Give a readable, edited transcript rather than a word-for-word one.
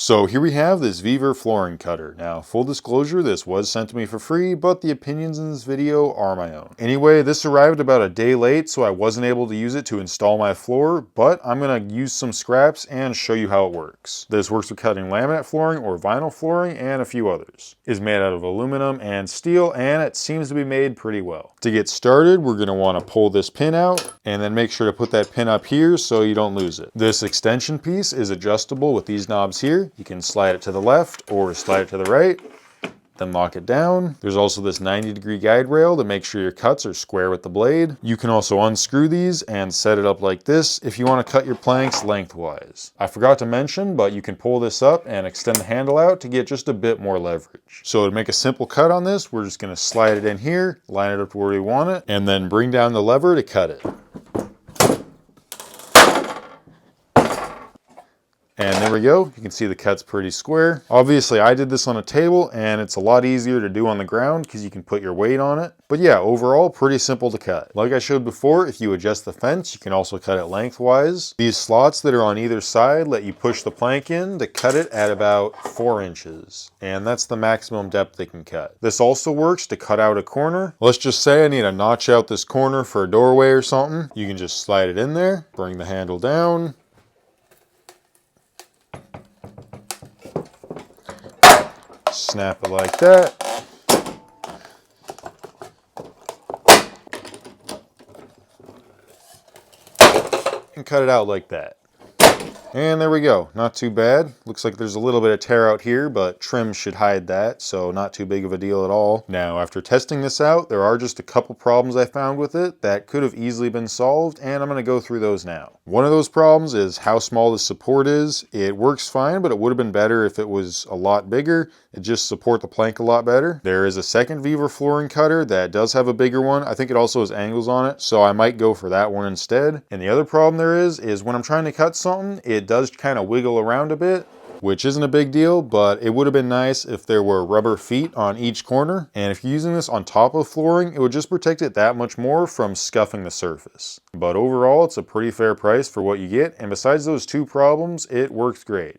So here we have this VEVOR flooring cutter. Now, full disclosure, this was sent to me for free, but the opinions in this video are my own. Anyway, this arrived about a day late, so I wasn't able to use it to install my floor, but I'm gonna use some scraps and show you how it works. This works for cutting laminate flooring or vinyl flooring and a few others. It's made out of aluminum and steel, and it seems to be made pretty well. To get started, we're gonna wanna pull this pin out, and then make sure to put that pin up here so you don't lose it. This extension piece is adjustable with these knobs here. You can slide it to the left or slide it to the right, then lock it down. There's also this 90-degree guide rail to make sure your cuts are square with the blade. You can also unscrew these and set it up like this if you want to cut your planks lengthwise. I forgot to mention, but you can pull this up and extend the handle out to get just a bit more leverage. So to make a simple cut on this, we're just going to slide it in here, line it up to where we want it, and then bring down the lever to cut it. And there we go. You can see the cut's pretty square. Obviously, I did this on a table, and it's a lot easier to do on the ground because you can put your weight on it. But yeah, overall, pretty simple to cut. Like I showed before, if you adjust the fence, you can also cut it lengthwise. These slots that are on either side let you push the plank in to cut it at about 4 inches. And that's the maximum depth they can cut. This also works to cut out a corner. Let's just say I need to notch out this corner for a doorway or something. You can just slide it in there, bring the handle down, snap it like that. And cut it out like that. And there we go, not too bad. Looks like there's a little bit of tear out here, but trim should hide that, so not too big of a deal at all. Now, after testing this out, there are just a couple problems I found with it that could have easily been solved, and I'm gonna go through those now. One of those problems is how small the support is. It works fine, but it would have been better if it was a lot bigger. It just support the plank a lot better. There is a second VEVOR flooring cutter that does have a bigger one. I think it also has angles on it, so I might go for that one instead. And the other problem there is when I'm trying to cut something, it does kind of wiggle around a bit, which isn't a big deal, but it would have been nice if there were rubber feet on each corner. And if you're using this on top of flooring, it would just protect it that much more from scuffing the surface. But overall, it's a pretty fair price for what you get. And besides those two problems, it works great.